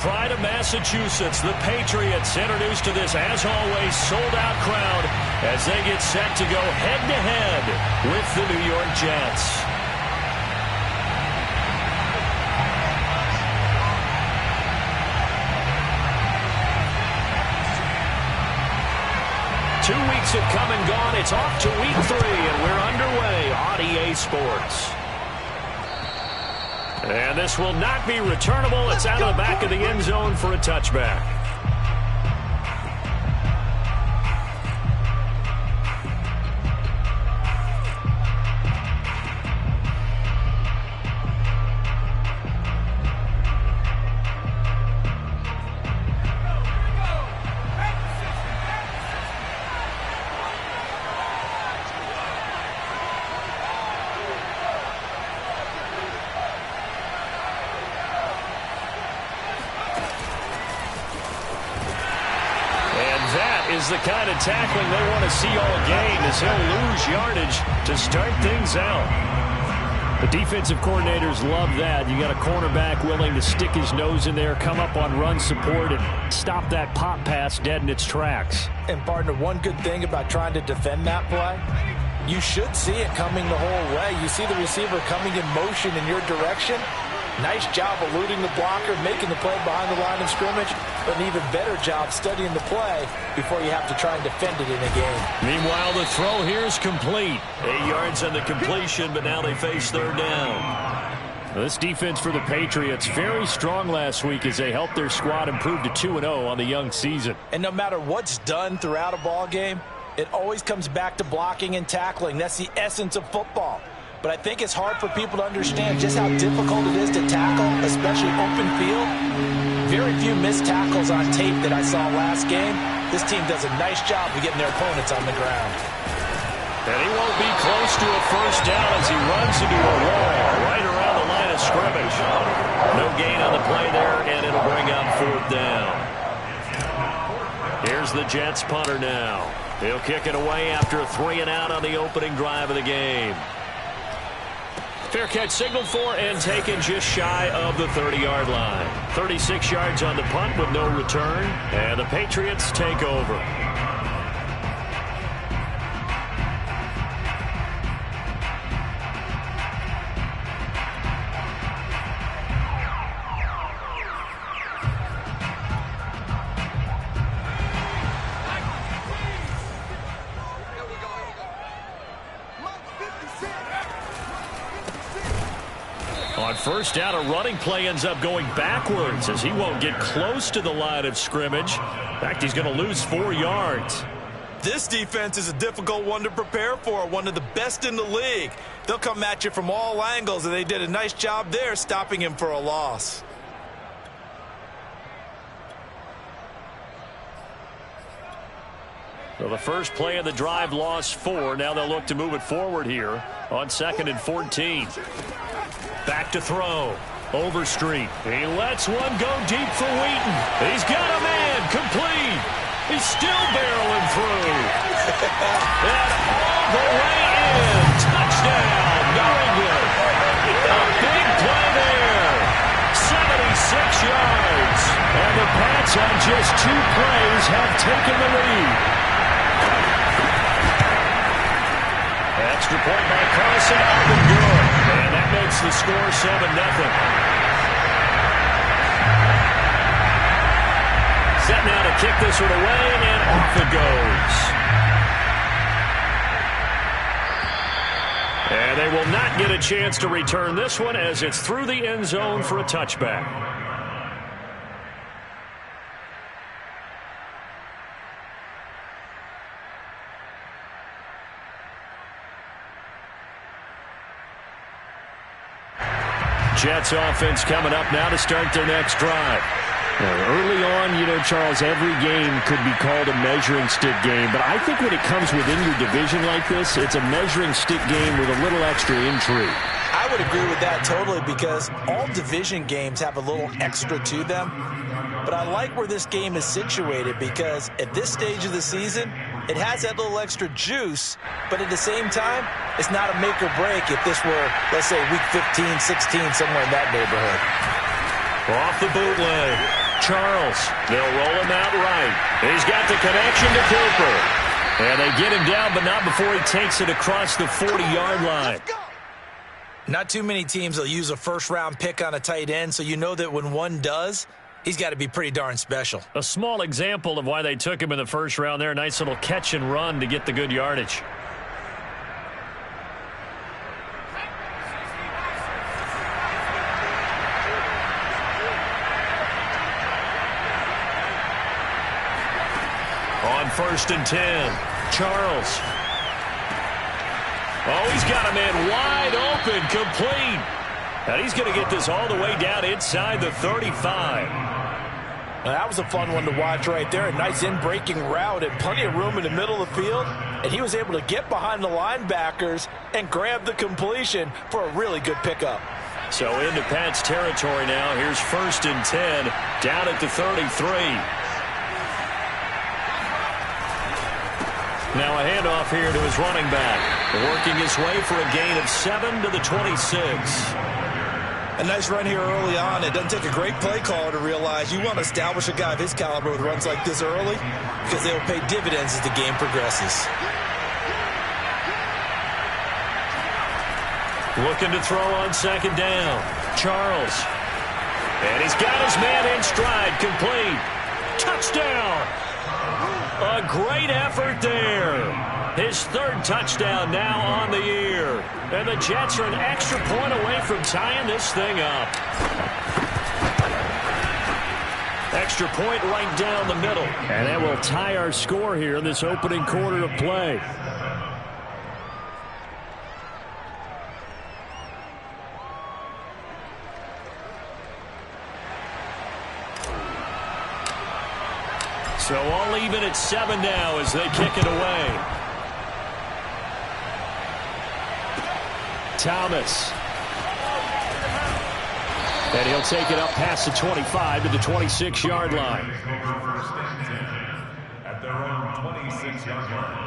Pride of Massachusetts, the Patriots introduced to this, as always, sold-out crowd as they get set to go head-to-head with the New York Jets. Two weeks have come and gone. It's off to week 3, and we're underway on EA Sports. And this will not be returnable. It's out of the back of the end zone for a touchback. Is the kind of tackling they want to see all game, as he'll lose yardage to start things out. The defensive coordinators love that. You got a cornerback willing to stick his nose in there, come up on run support, and stop that pop pass dead in its tracks. And partner, one good thing about trying to defend that play, you should see it coming the whole way. You see the receiver coming in motion in your direction. Nice job eluding the blocker, making the play behind the line of scrimmage, but an even better job studying the play before you have to try and defend it in a game. Meanwhile, the throw here is complete. 8 yards on the completion, but now they face third down. This defense for the Patriots, very strong last week as they helped their squad improve to 2-0 on the young season. And no matter what's done throughout a ball game, it always comes back to blocking and tackling. That's the essence of football. But I think it's hard for people to understand just how difficult it is to tackle, especially open field. Very few missed tackles on tape that I saw last game. This team does a nice job of getting their opponents on the ground. And he won't be close to a first down as he runs into a wall right around the line of scrimmage. No gain on the play there, and it'll bring up fourth down. Here's the Jets punter now. He'll kick it away after a 3-and-out on the opening drive of the game. Fair catch signaled for and taken just shy of the 30-yard line. 36 yards on the punt with no return, and the Patriots take over. On first down, a running play ends up going backwards as he won't get close to the line of scrimmage. In fact, he's going to lose 4 yards. This defense is a difficult one to prepare for, one of the best in the league. They'll come at you from all angles, and they did a nice job there stopping him for a loss. So the first play of the drive lost 4. Now they'll look to move it forward here on 2nd and 14. Back to throw. Overstreet. He lets one go deep for Wheaton. He's got a man. Complete. He's still barreling through. And all the way in. Touchdown, New England. A big play there. 76 yards. And the Pats on just 2 plays have taken the lead. Extra point by Carson. Up and good. And that makes the score 7-0. Set now to kick this one away, and off it goes. And they will not get a chance to return this one as it's through the end zone for a touchback. Jets offense coming up now to start their next drive. Early on, you know, Charles, every game could be called a measuring stick game. But I think when it comes within your division like this, it's a measuring stick game with a little extra intrigue. I would agree with that totally because all division games have a little extra to them. But I like where this game is situated because at this stage of the season, it has that little extra juice, but at the same time, it's not a make or break if this were, let's say, week 15, 16, somewhere in that neighborhood. Off the bootleg. Charles. They'll roll him out right. He's got the connection to Cooper. And they get him down, but not before he takes it across the 40-yard line. Not too many teams will use a first-round pick on a tight end, so you know that when one does, he's got to be pretty darn special. A small example of why they took him in the first round there. Nice little catch and run to get the good yardage. On 1st and 10, Charles. Oh, he's got a man wide open, complete. And he's going to get this all the way down inside the 35. Now, that was a fun one to watch right there. A nice in-breaking route and plenty of room in the middle of the field. And he was able to get behind the linebackers and grab the completion for a really good pickup. So into Pat's territory now. Here's 1st and 10 down at the 33. Now a handoff here to his running back. Working his way for a gain of 7 to the 26. A nice run here early on. It doesn't take a great play caller to realize you want to establish a guy of his caliber with runs like this early because they will pay dividends as the game progresses. Looking to throw on 2nd down. Charles. And he's got his man in stride. Complete. Touchdown. A great effort there. His 3rd touchdown now on the year. And the Jets are an extra point away from tying this thing up. Extra point right down the middle. And that will tie our score here in this opening quarter of play. So all even at 7 now as they kick it away. Thomas. And he'll take it up past the 25 to the 26-yard line. At their own 26-yard line.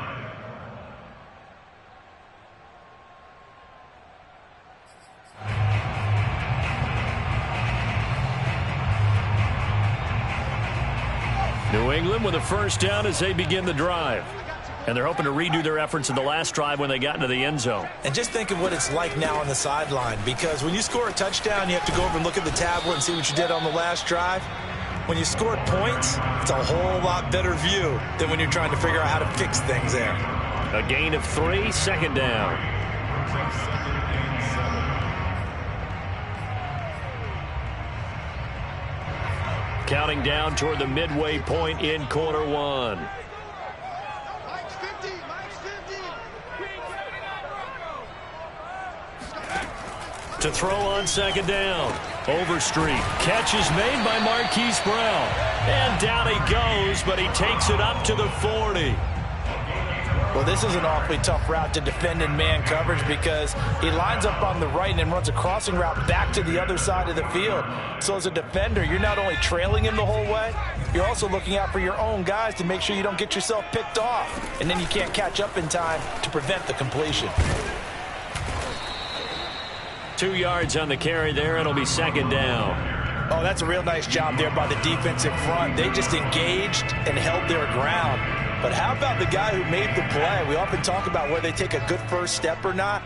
New England with a 1st down as they begin the drive. And they're hoping to redo their efforts in the last drive when they got into the end zone. And just think of what it's like now on the sideline, because when you score a touchdown, you have to go over and look at the tablet and see what you did on the last drive. When you scored points, it's a whole lot better view than when you're trying to figure out how to fix things there. A gain of 3, 2nd down. Counting down toward the midway point in quarter 1. To throw on 2nd down. Overstreet. Catch is made by Marquise Brown. And down he goes, but he takes it up to the 40. Well, this is an awfully tough route to defend in man coverage because he lines up on the right and then runs a crossing route back to the other side of the field. So as a defender, you're not only trailing him the whole way, you're also looking out for your own guys to make sure you don't get yourself picked off. And then you can't catch up in time to prevent the completion. 2 yards on the carry there. It'll be 2nd down. Oh, that's a real nice job there by the defensive front. They just engaged and held their ground. But how about the guy who made the play? We often talk about whether they take a good first step or not.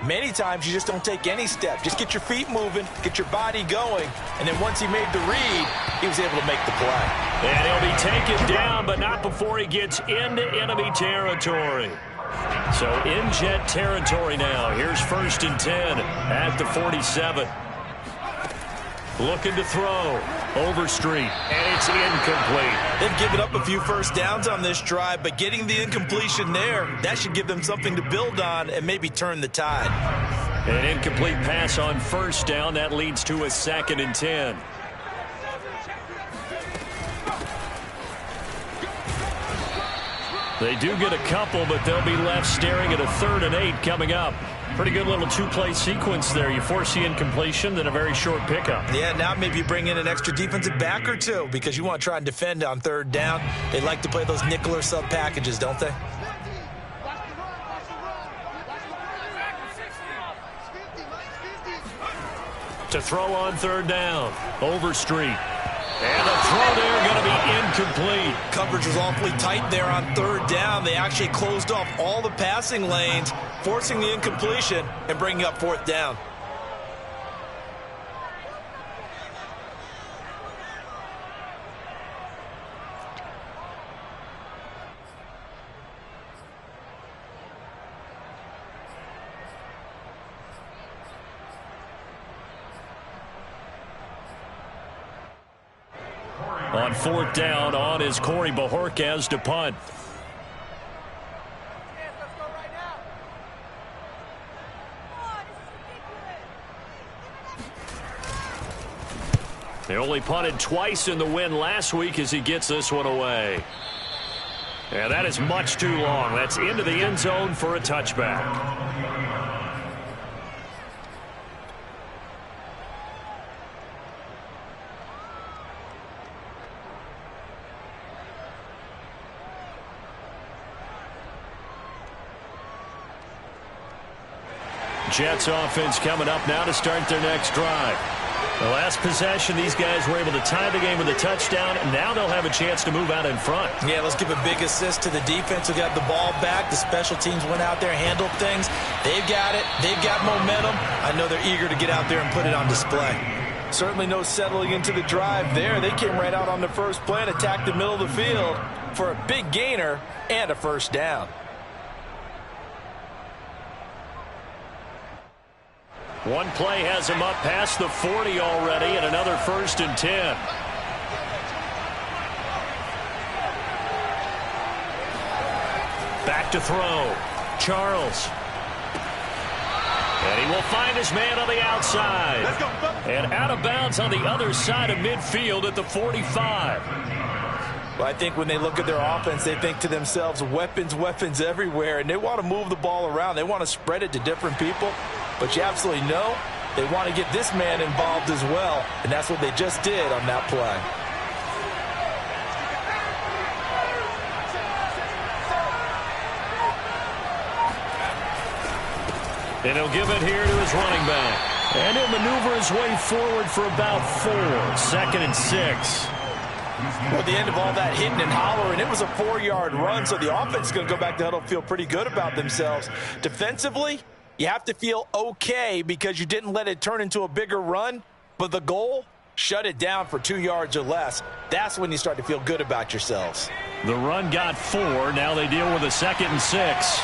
Many times you just don't take any step. Just get your feet moving, get your body going, and then once he made the read, he was able to make the play. And he'll be taken down, but not before he gets into enemy territory. So in Jet territory now. Here's 1st and 10 at the 47. Looking to throw. Overstreet, and it's incomplete. They've given up a few first downs on this drive, but getting the incompletion there, that should give them something to build on and maybe turn the tide. An incomplete pass on 1st down. That leads to a 2nd and 10. They do get a couple, but they'll be left staring at a 3rd and 8 coming up. Pretty good little 2-play sequence there. You force the incompletion, then a very short pickup. Yeah, now maybe you bring in an extra defensive back or two because you want to try and defend on 3rd down. They like to play those nickel or sub packages, don't they? To throw on 3rd down. Overstreet. And a incomplete. Coverage was awfully tight there on third down. They actually closed off all the passing lanes, forcing the incompletion and bringing up fourth down. On fourth down, on is Corey Bojorquez to punt. They only punted twice in the win last week as he gets this one away. And that is much too long. That's into the end zone for a touchback. Jets offense coming up now to start their next drive. The last possession, these guys were able to tie the game with a touchdown, and now they'll have a chance to move out in front. Yeah, let's give a big assist to the defense who got the ball back. The special teams went out there, handled things. They've got it. They've got momentum. I know they're eager to get out there and put it on display. Certainly no settling into the drive there. They came right out on the first play and attacked the middle of the field for a big gainer and a first down. One play has him up past the 40 already, and another 1st and 10. Back to throw. Charles. And he will find his man on the outside. And out of bounds on the other side of midfield at the 45. Well, I think when they look at their offense, they think to themselves, weapons, weapons everywhere, and they want to move the ball around. They want to spread it to different people. But you absolutely know they want to get this man involved as well, and that's what they just did on that play. And he'll give it here to his running back. And he'll maneuver his way forward for about 4. 2nd and 6. Well, at the end of all that hitting and hollering, it was a 4-yard run, so the offense is going to go back to huddle, feel pretty good about themselves. Defensively, you have to feel okay because you didn't let it turn into a bigger run, but the goal, shut it down for 2 yards or less. That's when you start to feel good about yourselves. The run got 4. Now they deal with a 2nd and 6.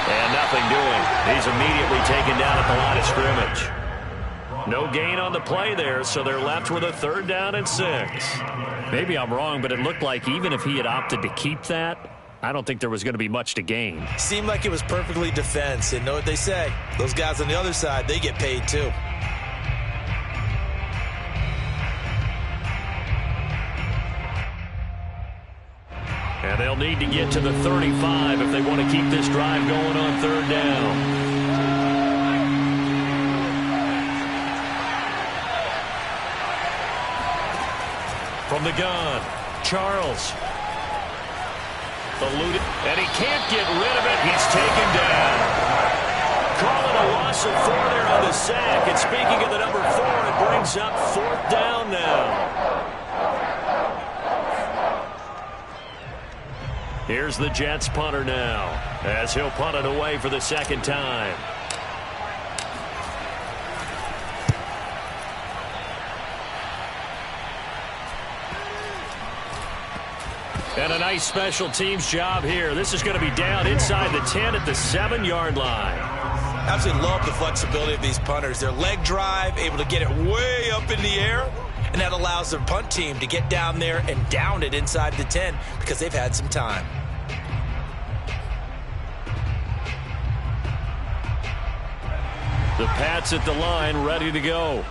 And nothing doing. He's immediately taken down at the line of scrimmage. No gain on the play there, so they're left with a 3rd down and 6. Maybe I'm wrong, but it looked like even if he had opted to keep that, I don't think there was going to be much to gain. Seemed like it was perfectly defense, and know what they say. Those guys on the other side, they get paid too. And they'll need to get to the 35 if they want to keep this drive going on 3rd down. From the gun, Charles. Eluded, and he can't get rid of it. He's taken down. Calling a loss of 4 there on the sack. And speaking of the number 4, it brings up 4th down now. Here's the Jets punter now, as he'll punt it away for the 2nd time. And a nice special teams job here. This is going to be down inside the 10 at the 7-yard line. Absolutely love the flexibility of these punters. Their leg drive, able to get it way up in the air, and that allows their punt team to get down there and down it inside the 10 because they've had some time. The Pats at the line, ready to go.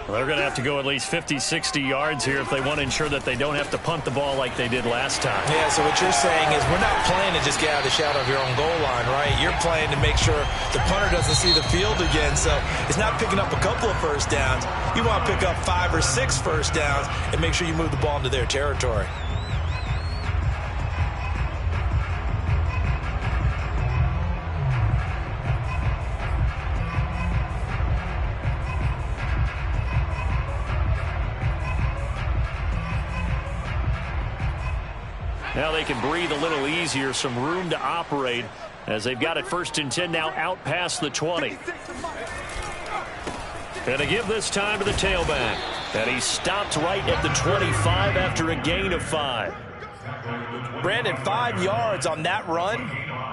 They're going to have to go at least 50, 60 yards here if they want to ensure that they don't have to punt the ball like they did last time. Yeah, so what you're saying is we're not playing to just get out of the shadow of your own goal line, right? You're playing to make sure the punter doesn't see the field again. So it's not picking up a couple of first downs. You want to pick up 5 or 6 first downs and make sure you move the ball into their territory. Now they can breathe a little easier, some room to operate as they've got it 1st and 10 now out past the 20. And to give this time to the tailback. And he stopped right at the 25 after a gain of 5. Brandon, 5 yards on that run.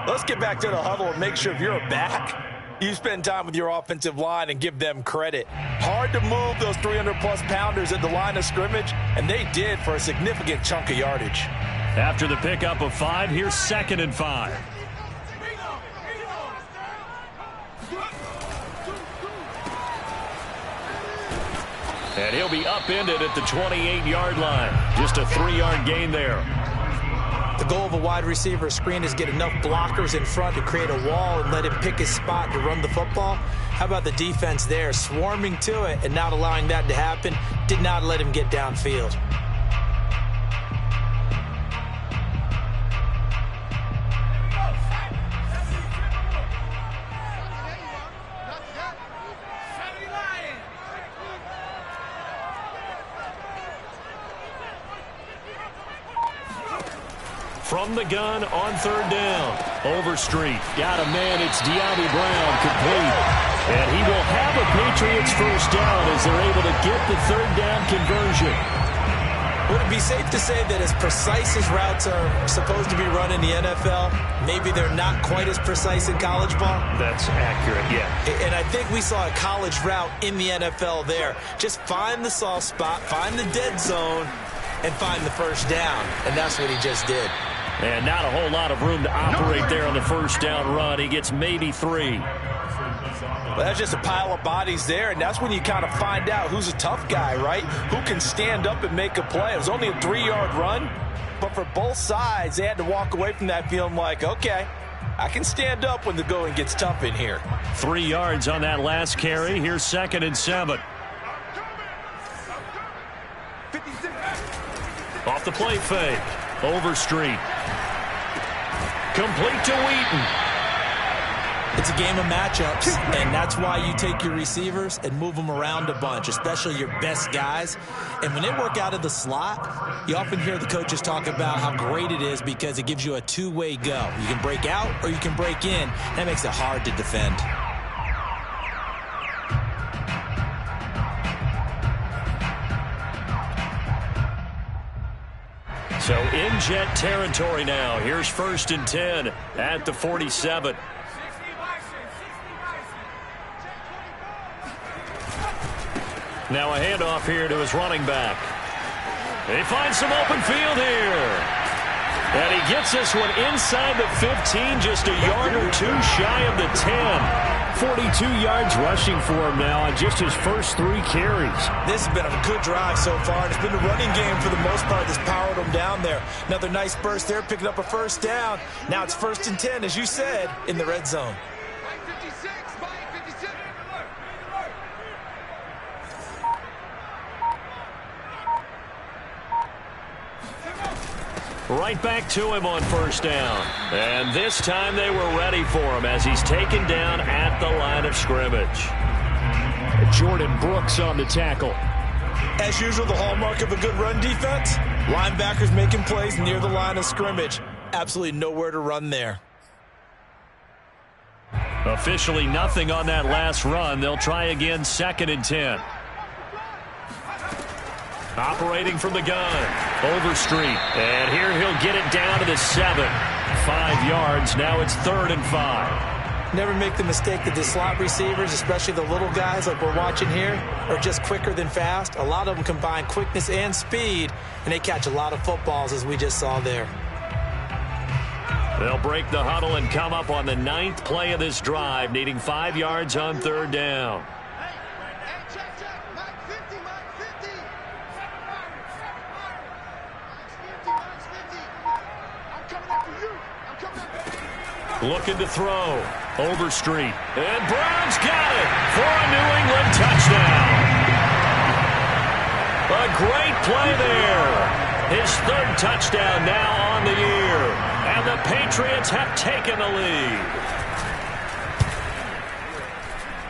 Let's get back to the huddle and make sure if you're a back, you spend time with your offensive line and give them credit. Hard to move those 300-plus pounders at the line of scrimmage, and they did for a significant chunk of yardage. After the pickup of 5, here's 2nd and 5. And he'll be upended at the 28-yard line. Just a 3-yard gain there. The goal of a wide receiver screen is get enough blockers in front to create a wall and let him pick his spot to run the football. How about the defense there, swarming to it and not allowing that to happen? Did not let him get downfield. From the gun on 3rd down. Overstreet. Got a man. It's De'Ami Brown complete. And he will have a Patriots 1st down as they're able to get the 3rd down conversion. Would it be safe to say that as precise as routes are supposed to be run in the NFL, maybe they're not quite as precise in college ball? That's accurate, yeah. And I think we saw a college route in the NFL there. Just find the soft spot, find the dead zone, and find the 1st down. And that's what he just did. And not a whole lot of room to operate there on the 1st down run. He gets maybe 3. Well, that's just a pile of bodies there, and that's when you kind of find out who's a tough guy, right? Who can stand up and make a play. It was only a 3-yard run, but for both sides, they had to walk away from that feeling like, okay, I can stand up when the going gets tough in here. 3 yards on that last carry. Here's 2nd and 7. Off the play fake. Overstreet. Complete to Wheaton. It's a game of matchups, and that's why you take your receivers and move them around a bunch, especially your best guys. And when they work out of the slot, you often hear the coaches talk about how great it is because it gives you a two-way go. You can break out or you can break in. That makes it hard to defend. So in jet territory now. Here's 1st and 10 at the 47. Now a handoff here to his running back. They find some open field here. And he gets this one inside the 15, just a yard or 2 shy of the 10. 42 yards rushing for him now on just his first 3 carries. This has been a good drive so far, and it's been a running game for the most part that's powered him down there. Another nice burst there, picking up a 1st down. Now it's 1st and 10, as you said, in the red zone. Right back to him on 1st down. And this time they were ready for him as he's taken down at the line of scrimmage. Jordan Brooks on the tackle. As usual, the hallmark of a good run defense, linebackers making plays near the line of scrimmage. Absolutely nowhere to run there. Officially nothing on that last run. They'll try again 2nd and 10. Operating from the gun. Overstreet. And here he'll get it down to the 7. 5 yards. Now it's 3rd and 5. Never make the mistake that the slot receivers, especially the little guys like we're watching here, are just quicker than fast. A lot of them combine quickness and speed, and they catch a lot of footballs, as we just saw there. They'll break the huddle and come up on the 9th play of this drive, needing 5 yards on 3rd down. Looking to throw. Overstreet. And Brown's got it for a New England touchdown. A great play there. His 3rd touchdown now on the year. And the Patriots have taken the lead.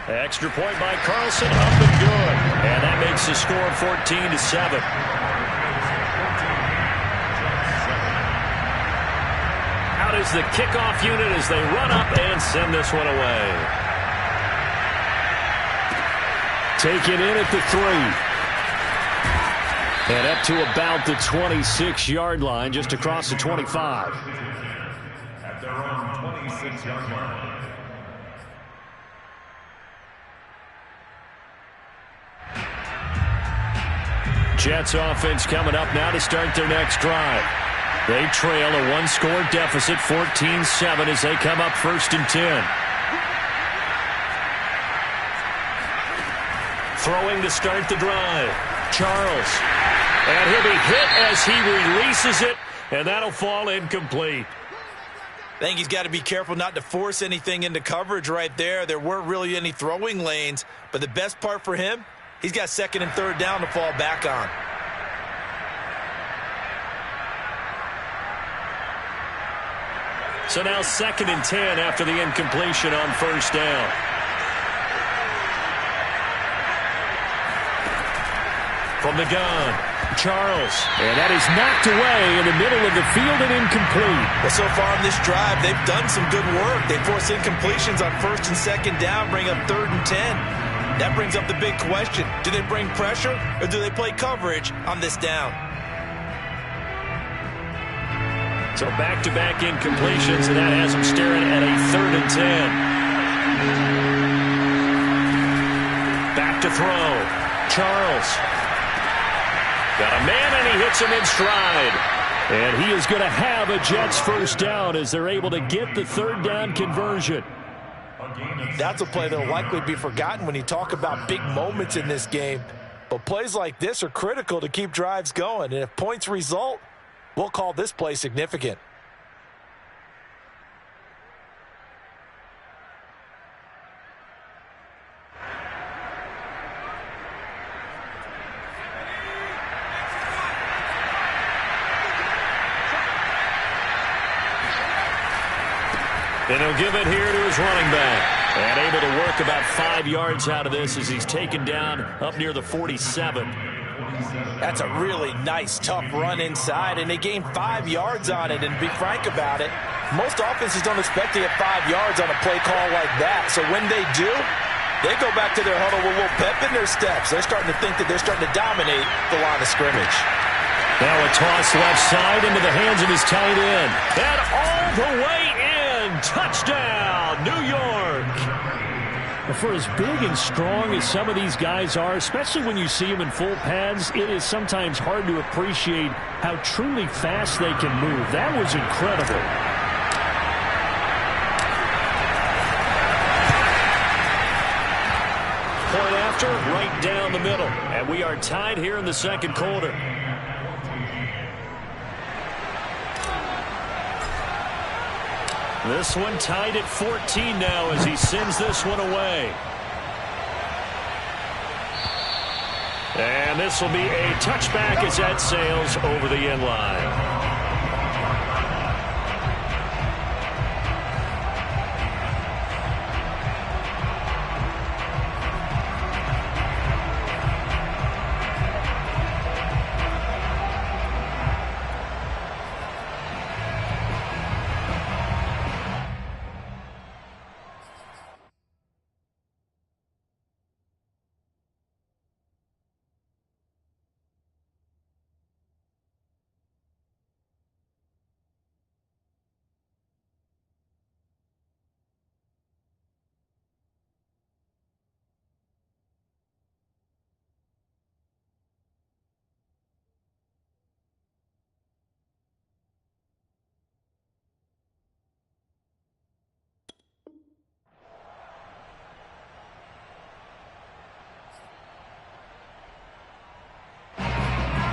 Extra point by Carlson, up and good. And that makes the score 14-7. out is the kickoff unit as they run up and send this one away. Taken in at the 3. And up to about the 26-yard line, just across the 25. At their own 26-yard line. Jets offense coming up now to start their next drive. They trail a one-score deficit, 14-7, as they come up 1st and 10. Throwing to start the drive. Charles. And he'll be hit as he releases it, and that'll fall incomplete. I think he's got to be careful not to force anything into coverage right there. There weren't really any throwing lanes, but the best part for him, he's got 2nd and 3rd down to fall back on. So now 2nd and 10 after the incompletion on 1st down. From the gun, Charles. And that is knocked away in the middle of the field and incomplete. Well, so far in this drive, they've done some good work. They force incompletions on 1st and 2nd down, bring up 3rd and 10. That brings up the big question. Do they bring pressure or do they play coverage on this down? So back-to-back incompletions, and that has them staring at a 3rd and 10. Back to throw. Charles. Got a man, and he hits him in stride. And he is going to have a Jets 1st down as they're able to get the 3rd down conversion. That's a play that will likely be forgotten when you talk about big moments in this game. But plays like this are critical to keep drives going. And if points result, we'll call this play significant. And he'll give it here to his running back. And able to work about 5 yards out of this as he's taken down up near the 47. That's a really nice, tough run inside, and they gained 5 yards on it. And to be frank about it, most offenses don't expect to get 5 yards on a play call like that. So when they do, they go back to their huddle with a little pep in their steps. They're starting to think that they're starting to dominate the line of scrimmage. Now a toss left side into the hands of his tight end. And all the way in. Touchdown, New York. For as big and strong as some of these guys are, especially when you see them in full pads, it is sometimes hard to appreciate how truly fast they can move. That was incredible. Point after, right down the middle. And we are tied here in the 2nd quarter. This one tied at 14 now as he sends this one away. And this will be a touchback as that sails over the end line.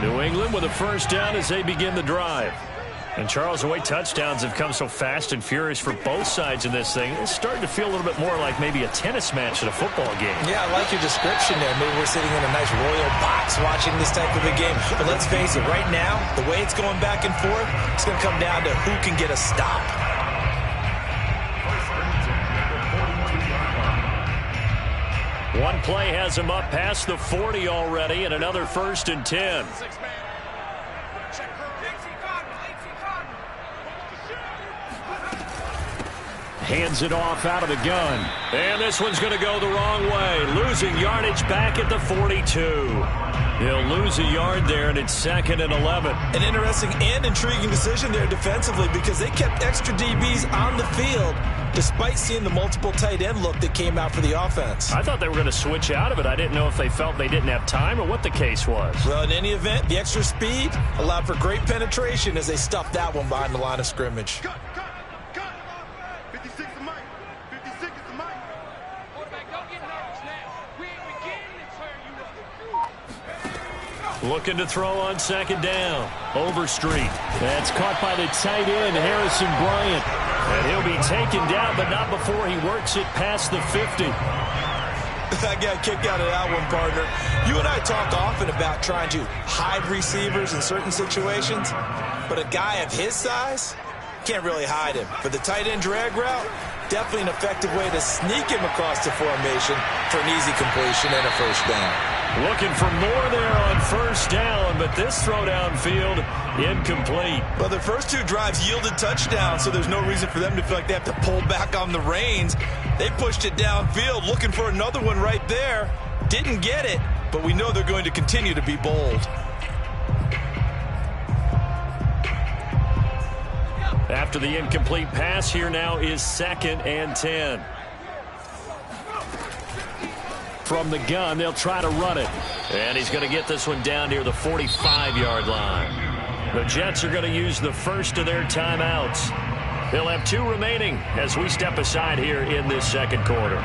New England with a 1st down as they begin the drive. And Charles, the way touchdowns have come so fast and furious for both sides in this thing, it's starting to feel a little bit more like maybe a tennis match at a football game. Yeah, I like your description there. Maybe we're sitting in a nice royal box watching this type of a game. But let's face it, right now, the way it's going back and forth, it's going to come down to who can get a stop. One play has him up past the 40 already, and another 1st and 10. Hands it off out of the gun. And this one's going to go the wrong way. Losing yardage back at the 42. He'll lose a yard there, and it's 2nd and 11. An interesting and intriguing decision there defensively because they kept extra DBs on the field despite seeing the multiple tight end look that came out for the offense. I thought they were going to switch out of it. I didn't know if they felt they didn't have time or what the case was. Well, in any event, the extra speed allowed for great penetration as they stuffed that one behind the line of scrimmage. Cut. 56 is Mike. 56 is Mike. Quarterback, don't get nervous now. We ain't beginning to turn you up. Looking to throw on 2nd down. Overstreet. That's caught by the tight end, Harrison Bryant. And he'll be taken down, but not before he works it past the 50. I got kicked out of that one, partner. You and I talk often about trying to hide receivers in certain situations, but a guy of his size can't really hide him. But the tight end drag route, definitely an effective way to sneak him across the formation for an easy completion and a first down. Looking for more there on 1st down, but this throw downfield incomplete. Well, the first 2 drives yielded touchdowns, so there's no reason for them to feel like they have to pull back on the reins. They pushed it downfield, looking for another one right there. Didn't get it, but we know they're going to continue to be bold. After the incomplete pass, here now is 2nd and 10. From the gun, they'll try to run it. And he's going to get this one down near the 45-yard line. The Jets are going to use the first of their timeouts. They'll have 2 remaining as we step aside here in this 2nd quarter.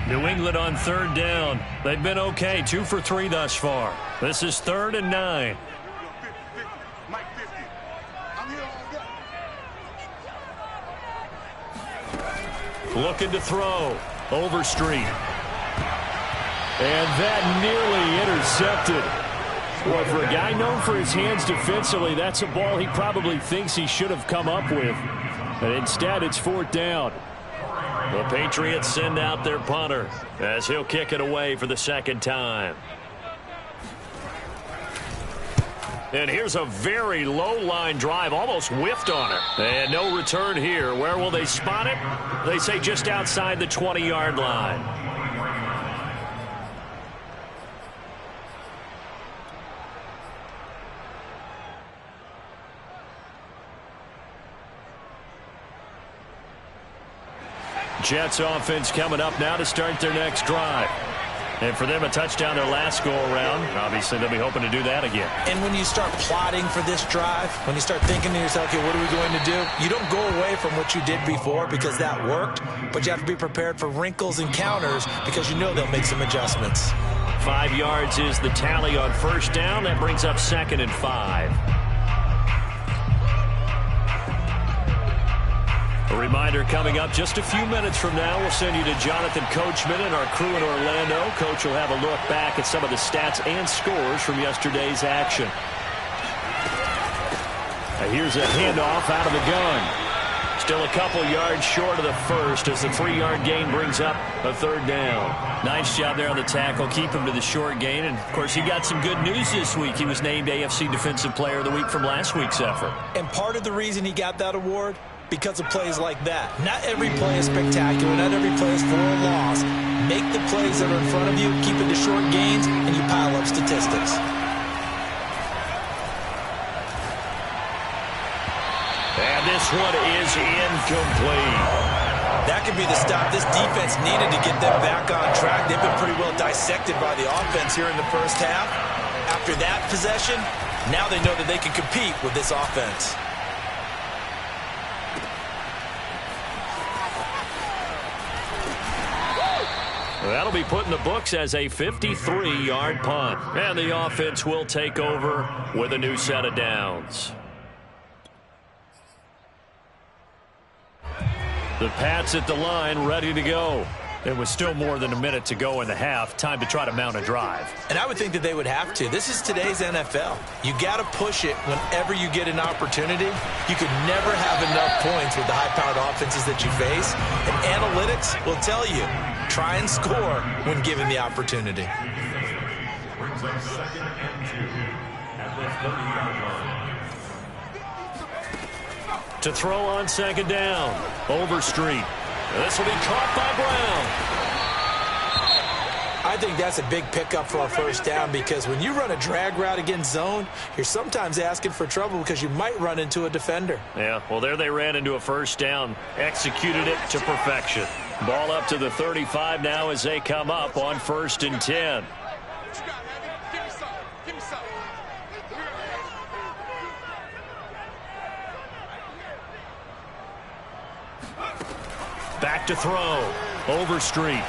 New England on 3rd down. They've been okay, 2 for 3 thus far. This is 3rd and 9. Mike 50. I'm here all day. Looking to throw. Overstreet. And that nearly intercepted. Boy, for a guy known for his hands defensively, that's a ball he probably thinks he should have come up with. But instead, it's 4th down. The Patriots send out their punter as he'll kick it away for the 2nd time. And here's a very low line drive, almost whiffed on it. And no return here. Where will they spot it? They say just outside the 20-yard line. Jets offense coming up now to start their next drive. And for them, a touchdown their last go-around. Obviously, they'll be hoping to do that again. And when you start plotting for this drive, when you start thinking to yourself, okay, what are we going to do? You don't go away from what you did before because that worked, but you have to be prepared for wrinkles and counters because you know they'll make some adjustments. 5 yards is the tally on 1st down. That brings up 2nd and 5. A reminder coming up just a few minutes from now, we'll send you to Jonathan Coachman and our crew in Orlando. Coach will have a look back at some of the stats and scores from yesterday's action. Now here's a handoff out of the gun. Still a couple yards short of the first as the 3-yard gain brings up a 3rd down. Nice job there on the tackle. Keep him to the short gain. And, of course, he got some good news this week. He was named AFC Defensive Player of the Week from last week's effort. And part of the reason he got that award, because of plays like that. Not every play is spectacular. Not every play is for a loss. Make the plays that are in front of you, keep it to short gains, and you pile up statistics. And this one is incomplete. That could be the stop this defense needed to get them back on track. They've been pretty well dissected by the offense here in the first half. After that possession, now they know that they can compete with this offense. That'll be put in the books as a 53-yard punt. And the offense will take over with a new set of downs. The Pats at the line, ready to go. There was still more than a minute to go in the half. Time to try to mount a drive. And I would think that they would have to. This is today's NFL. You got to push it whenever you get an opportunity. You could never have enough points with the high-powered offenses that you face. And analytics will tell you, try and score when given the opportunity. a 2nd and 2 at the 30-yard line. To throw on 2nd down. Overstreet. This will be caught by Brown. I think that's a big pickup for a 1st down because when you run a drag route against zone, you're sometimes asking for trouble because you might run into a defender. Yeah, well, there they ran into a 1st down. Executed it to perfection. Ball up to the 35 now as they come up on 1st and 10. Back to throw. Overstreet.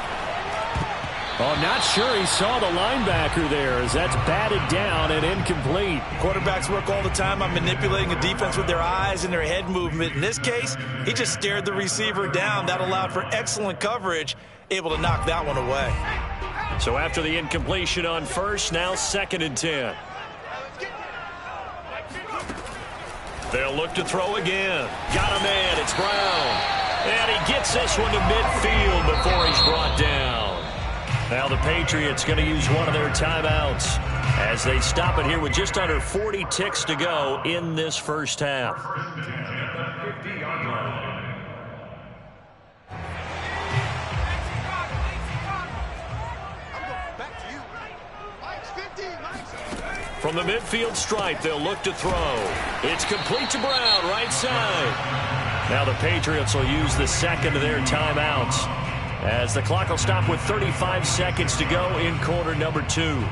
Oh, not sure he saw the linebacker there as that's batted down and incomplete. Quarterbacks work all the time on manipulating a defense with their eyes and their head movement. In this case, he just stared the receiver down. That allowed for excellent coverage, able to knock that one away. So after the incompletion on 1st, now 2nd and 10. They'll look to throw again. Got a man. It's Brown. And he gets this one to midfield before he's brought down. Now the Patriots going to use one of their timeouts as they stop it here with just under 40 ticks to go in this 1st half. From the midfield stripe, they'll look to throw. It's complete to Brown, right side. Now the Patriots will use the 2nd of their timeouts as the clock will stop with 35 seconds to go in quarter number 2.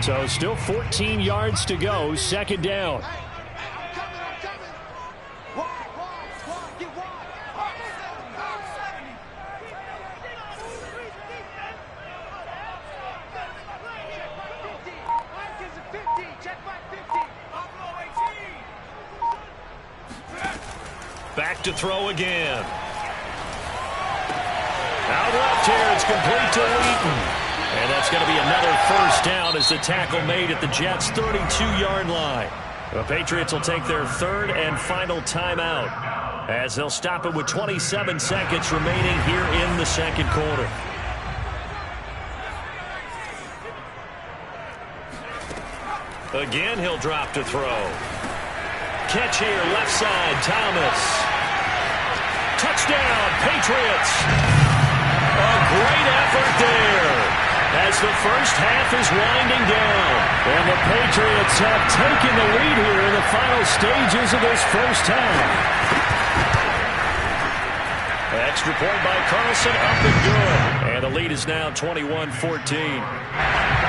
So still 14 yards to go, 2nd down. Back to throw again. Out left here, it's complete to Wheaton. And that's going to be another 1st down as the tackle made at the Jets' 32-yard line. The Patriots will take their 3rd and final timeout as they'll stop it with 27 seconds remaining here in the 2nd quarter. Again, he'll drop to throw. Catch here, left side, Thomas. Touchdown, Patriots. A great effort there as the 1st half is winding down. And the Patriots have taken the lead here in the final stages of this 1st half. Extra point by Carlson, up and good. And the lead is now 21-14.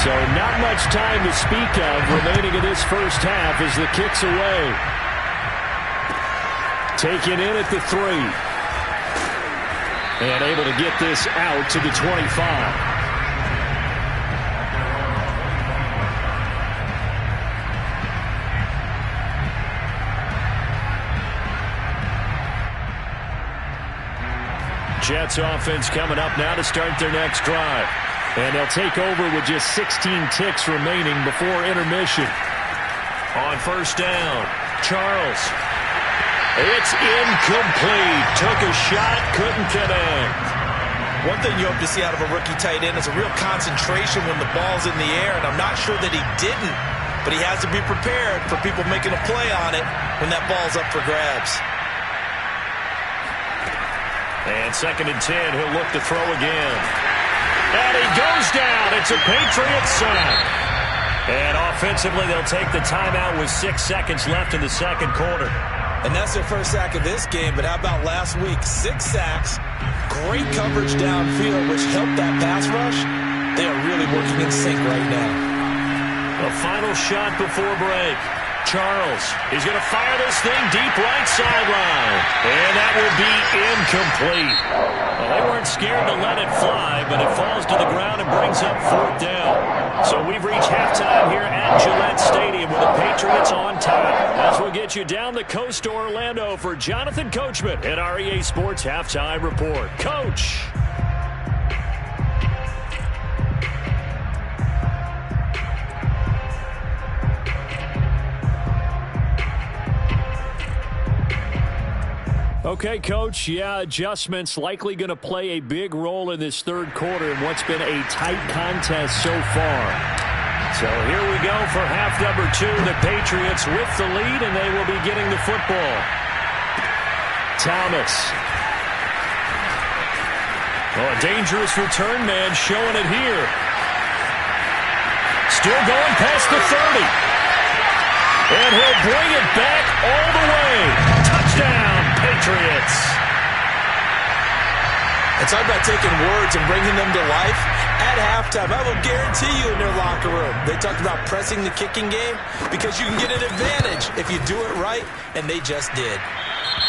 So not much time to speak of remaining in this 1st half as the kick's away. Taken in at the 3. And able to get this out to the 25. Jets offense coming up now to start their next drive. And they'll take over with just 16 ticks remaining before intermission. On 1st down, Charles. It's incomplete. Took a shot, couldn't connect. One thing you hope to see out of a rookie tight end is a real concentration when the ball's in the air, and I'm not sure that he didn't, but he has to be prepared for people making a play on it when that ball's up for grabs. And 2nd and 10, he'll look to throw again. And he goes down. It's a Patriots sack. And offensively, they'll take the timeout with 6 seconds left in the 2nd quarter. And that's their 1st sack of this game, but how about last week? 6 sacks, great coverage downfield, which helped that pass rush. They are really working in sync right now. The final shot before break. Charles, he's going to fire this thing deep right sideline. And that will be incomplete. Well, they weren't scared to let it fly, but it falls to the ground and brings up 4th down. So we've reached halftime here at Gillette Stadium with the Patriots on top. As we'll get you down the coast to Orlando for Jonathan Coachman at our EA Sports Halftime Report. Coach. Okay, Coach, adjustments likely going to play a big role in this third quarter in what's been a tight contest so far. So here we go for half number 2. The Patriots with the lead, and they will be getting the football. Thomas. Oh, a dangerous return man showing it here. Still going past the 30. And he'll bring it back all the way. Touchdown, Patriots. It's all about taking words and bringing them to life. At halftime, I will guarantee you in their locker room, they talked about pressing the kicking game because you can get an advantage if you do it right, and they just did.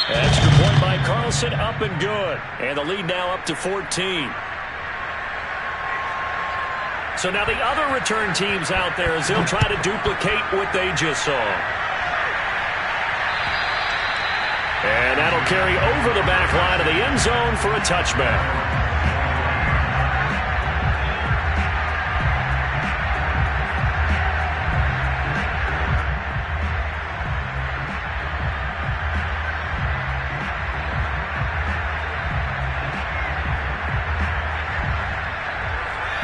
Extra point by Carlson, up and good. And the lead now up to 14. So now the other return teams out there as they'll try to duplicate what they just saw. And that'll carry over the back line of the end zone for a touchback.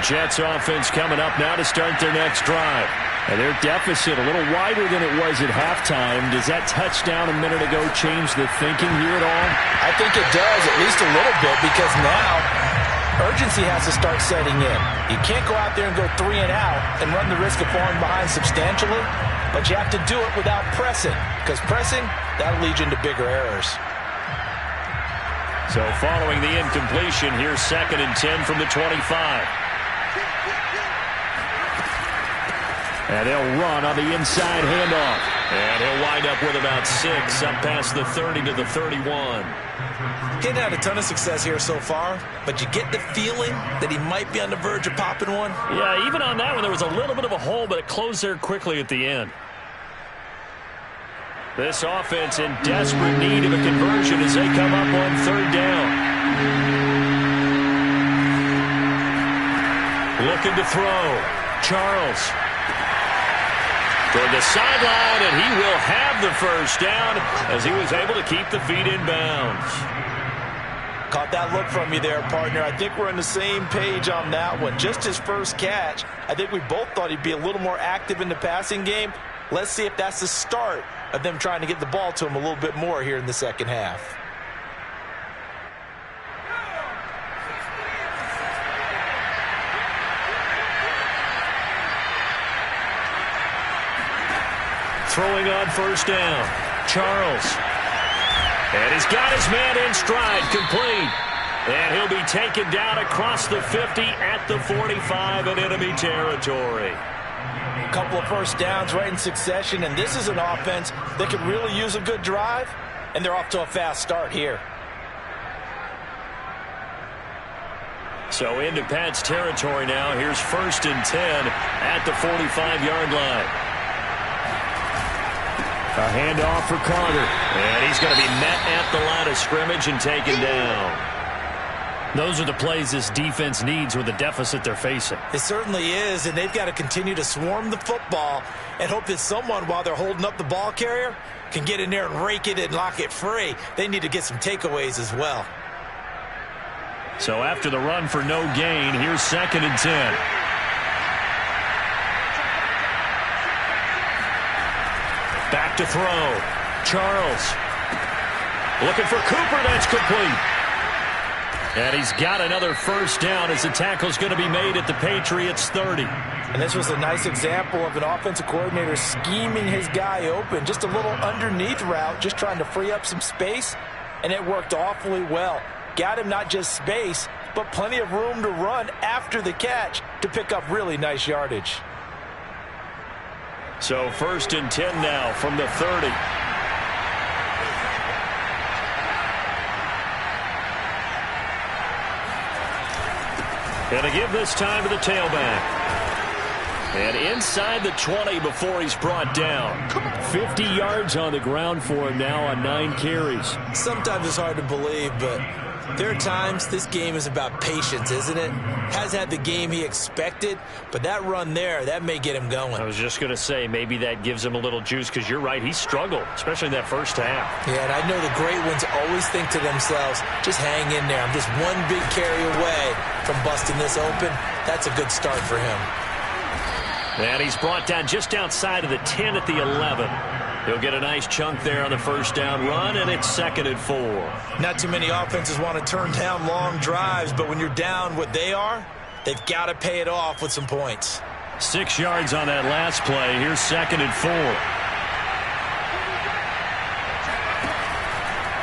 Jets offense coming up now to start their next drive. And their deficit a little wider than it was at halftime. Does that touchdown a minute ago change the thinking here at all? I think it does, at least a little bit, because now urgency has to start setting in. You can't go out there and go 3 and out and run the risk of falling behind substantially, but you have to do it without pressing, because pressing, that'll lead you into bigger errors. So following the incompletion, here's 2nd and 10 from the 25. And they'll run on the inside handoff. And he'll wind up with about 6 up past the 30 to the 31. Getting had a ton of success here so far, but you get the feeling that he might be on the verge of popping one. Yeah, even on that one, there was a little bit of a hole, but it closed there quickly at the end. This offense in desperate need of a conversion as they come up on 3rd down. Looking to throw. Charles. Toward the sideline, and he will have the first down as he was able to keep the feet in bounds. Caught that look from you there, partner. I think we're on the same page on that one. Just his first catch. I think we both thought he'd be a little more active in the passing game. Let's see if that's the start of them trying to get the ball to him a little bit more here in the second half. Throwing on 1st down. Charles. And he's got his man in stride, complete. And he'll be taken down across the 50 at the 45 in enemy territory. A couple of first downs right in succession, and this is an offense that could really use a good drive, and they're off to a fast start here. So into Pat's territory now. Here's 1st and 10 at the 45-yard line. A handoff for Carter. And he's going to be met at the line of scrimmage and taken down. Those are the plays this defense needs with the deficit they're facing. It certainly is, and they've got to continue to swarm the football and hope that someone, while they're holding up the ball carrier, can get in there and rake it and lock it free. They need to get some takeaways as well. So after the run for no gain, here's 2nd and 10. Back to throw. Charles. Looking for Cooper. That's complete. And he's got another first down as the tackle's going to be made at the Patriots 30. And this was a nice example of an offensive coordinator scheming his guy open. Just a little underneath route, just trying to free up some space. And it worked awfully well. Got him not just space, but plenty of room to run after the catch to pick up really nice yardage. So 1st and 10 now from the 30. And to give this time to the tailback. And inside the 20 before he's brought down. 50 yards on the ground for him now on 9 carries. Sometimes it's hard to believe, but There are times this game is about patience, isn't it? Has had the game he expected, but that run there, that may get him going. I was just going to say, maybe that gives him a little juice, because you're right, he struggled, especially in that first half. Yeah, and I know the great ones always think to themselves, just hang in there. I'm just one big carry away from busting this open. That's a good start for him. And he's brought down just outside of the 10 at the 11. He'll get a nice chunk there on the first down run, and it's 2nd and 4. Not too many offenses want to turn down long drives, but when you're down what they are, they've got to pay it off with some points. 6 yards on that last play. Here's 2nd and 4.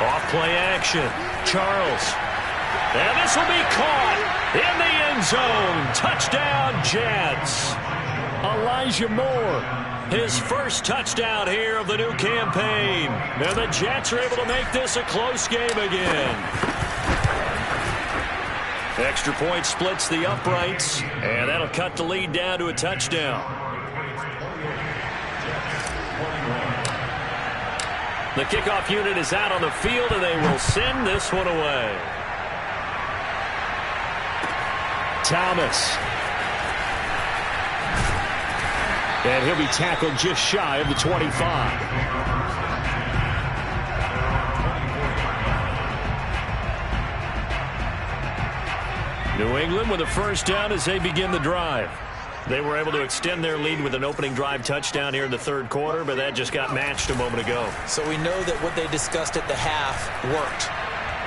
Off play action. Charles. And this will be caught in the end zone. Touchdown, Jets. Elijah Moore, his first touchdown here of the new campaign. And the Jets are able to make this a close game again. Extra point splits the uprights, and that'll cut the lead down to a touchdown. The kickoff unit is out on the field, and they will send this one away. Thomas. And he'll be tackled just shy of the 25. New England with a first down as they begin the drive. They were able to extend their lead with an opening drive touchdown here in the third quarter, but that just got matched a moment ago. So we know that what they discussed at the half worked.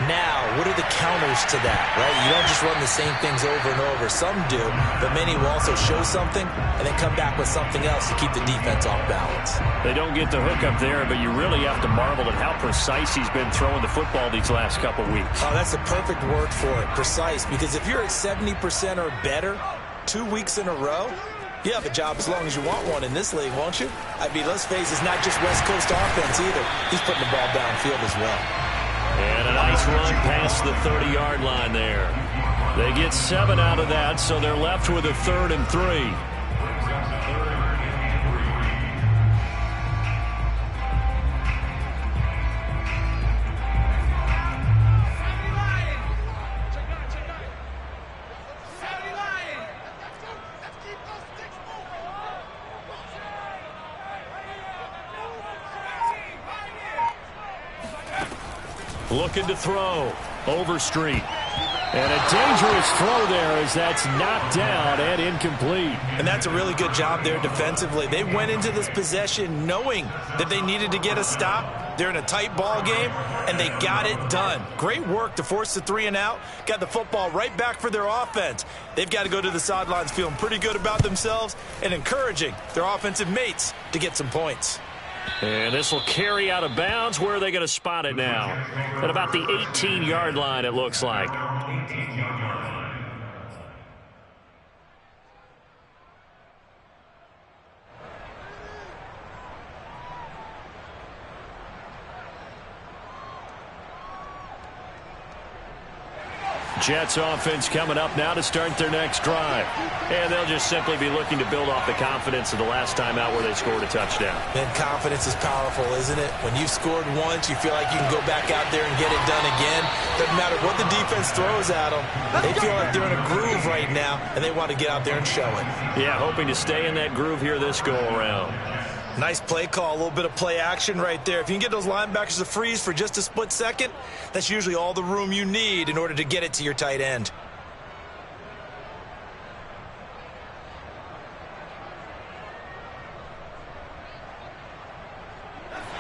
Now, what are the counters to that, right? You don't just run the same things over and over. Some do, but many will also show something and then come back with something else to keep the defense off balance. They don't get the hook up there, but you really have to marvel at how precise he's been throwing the football these last couple weeks. Oh, that's the perfect word for it, precise, because if you're at 70% or better 2 weeks in a row, you have a job as long as you want one in this league, won't you? I mean, let's face it, it's not just West Coast offense either. He's putting the ball downfield as well. And a nice run past the 30-yard line there. They get 7 out of that, so they're left with a 3rd and 3. Looking to throw. Overstreet. And a dangerous throw there as that's knocked down and incomplete. And that's a really good job there defensively. They went into this possession knowing that they needed to get a stop. They're in a tight ball game, and they got it done. Great work to force the 3 and out. Got the football right back for their offense. They've got to go to the sidelines feeling pretty good about themselves and encouraging their offensive mates to get some points. And this will carry out of bounds. Where are they going to spot it now? At about the 18-yard line, it looks like. Jets offense coming up now to start their next drive. And they'll just simply be looking to build off the confidence of the last time out where they scored a touchdown. And confidence is powerful, isn't it? When you've scored once, you feel like you can go back out there and get it done again. Doesn't matter what the defense throws at them. They feel like they're in a groove right now, and they want to get out there and show it. Yeah, hoping to stay in that groove here this go-around. Nice play call, a little bit of play action right there. If you can get those linebackers to freeze for just a split second, that's usually all the room you need in order to get it to your tight end.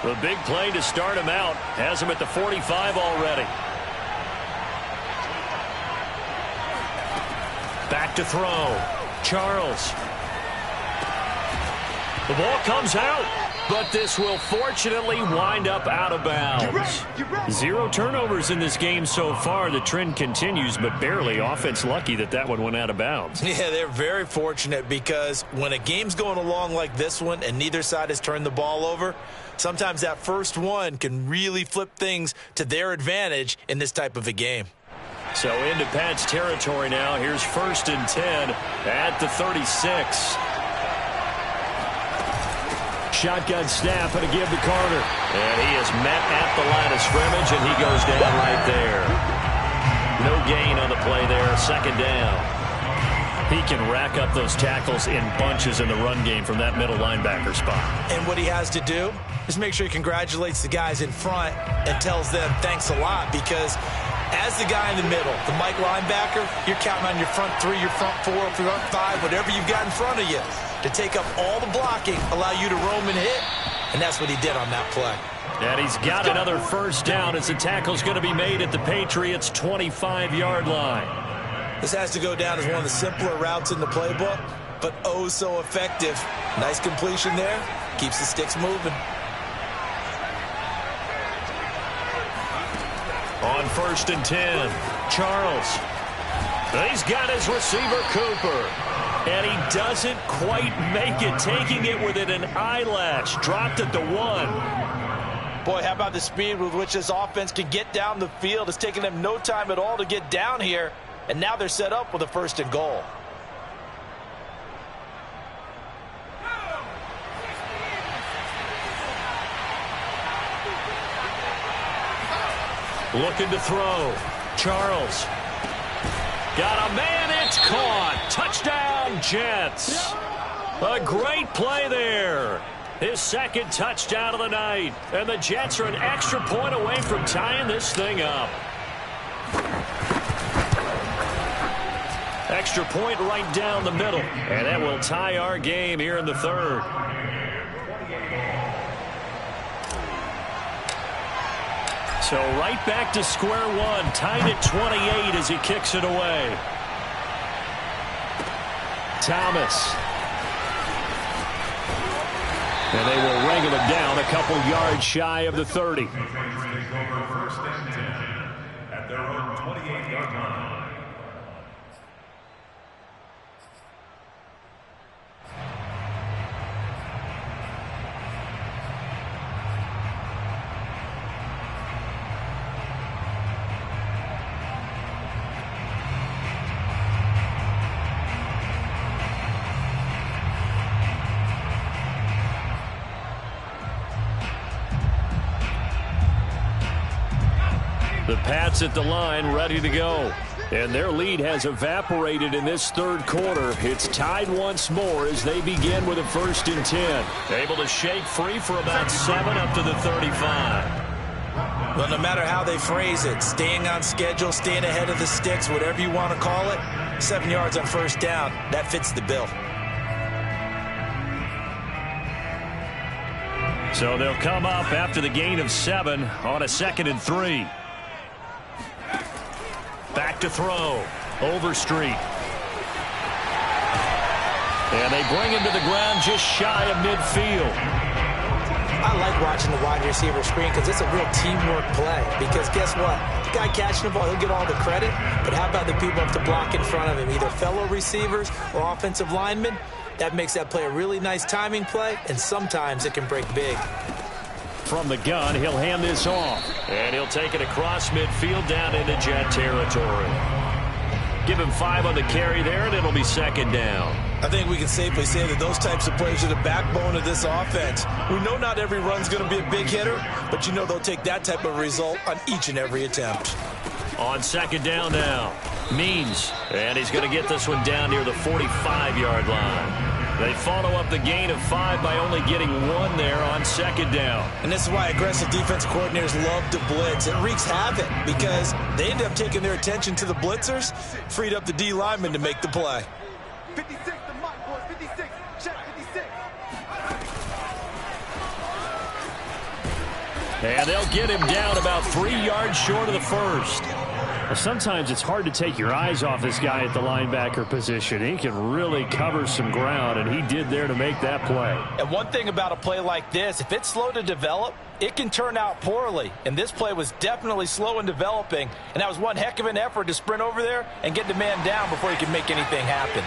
The big play to start him out has him at the 45 already. Back to throw. Charles. The ball comes out, but this will fortunately wind up out of bounds. 0 turnovers in this game so far. The trend continues, but barely. Offense lucky that that one went out of bounds. Yeah, they're very fortunate because when a game's going along like this one and neither side has turned the ball over, sometimes that first one can really flip things to their advantage in this type of a game. So into Pat's territory now. Here's 1st and 10 at the 36. Shotgun snap and a give to Carter. And he is met at the line of scrimmage, and he goes down right there. No gain on the play there. Second down. He can rack up those tackles in bunches in the run game from that middle linebacker spot. And what he has to do is make sure he congratulates the guys in front and tells them thanks a lot, because as the guy in the middle, the Mike linebacker, you're counting on your front three, your front four, front five, whatever you've got in front of you to take up all the blocking, allow you to roam and hit, and that's what he did on that play. And he's got another first down as the tackle's going to be made at the Patriots' 25-yard line. This has to go down as one of the simpler routes in the playbook, but oh so effective. Nice completion there. Keeps the sticks moving. On 1st and 10, Charles. He's got his receiver, Cooper. And he doesn't quite make it, taking it within an eyelash. Dropped at the 1. Boy, how about the speed with which this offense can get down the field? It's taken them no time at all to get down here. And now they're set up with a 1st and goal. Looking to throw. Charles. Got a man. It's caught. Touchdown, Jets. A great play there. His second touchdown of the night. And the Jets are an extra point away from tying this thing up. Extra point right down the middle. And that will tie our game here in the 3rd. So right back to square one. Tied at 28 as he kicks it away. Thomas. And they will wrangle it down a couple yards shy of the 30. Take over 1st and 10 at their own 28-yard line. The Pats at the line, ready to go. And their lead has evaporated in this 3rd quarter. It's tied once more as they begin with a 1st and 10. Able to shake free for about 7 up to the 35. Well, no matter how they phrase it, staying on schedule, staying ahead of the sticks, whatever you want to call it, 7 yards on 1st down, that fits the bill. So they'll come up after the gain of 7 on a 2nd and 3. Back to throw. Overstreet. And they bring him to the ground just shy of midfield. I like watching the wide receiver screen because it's a real teamwork play. Because guess what? The guy catching the ball, he'll get all the credit. But how about the people up to block in front of him? Either fellow receivers or offensive linemen. That makes that play a really nice timing play. And sometimes it can break big. From the gun, he'll hand this off. And he'll take it across midfield down into Jet territory. Give him 5 on the carry there, and it'll be 2nd down. I think we can safely say that those types of plays are the backbone of this offense. We know not every run's going to be a big hitter, but you know they'll take that type of result on each and every attempt. On 2nd down now, Means. And he's going to get this one down near the 45-yard line. They follow up the gain of 5 by only getting 1 there on 2nd down. And this is why aggressive defensive coordinators love to blitz. It wreaks havoc because they end up taking their attention to the blitzers, freed up the D lineman to make the play. 56 to Mike, boys. 56. Check 56. And they'll get him down about 3 yards short of the 1st. Sometimes it's hard to take your eyes off this guy at the linebacker position. He can really cover some ground, and he did there to make that play. And one thing about a play like this, if it's slow to develop, it can turn out poorly. And this play was definitely slow in developing, and that was one heck of an effort to sprint over there and get the man down before he could make anything happen.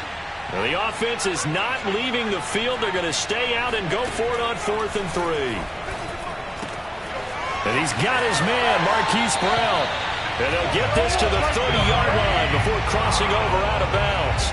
Well, the offense is not leaving the field. They're going to stay out and go for it on 4th and 3. And he's got his man, Marquise Brown. And they'll get this to the 30-yard line before crossing over out of bounds.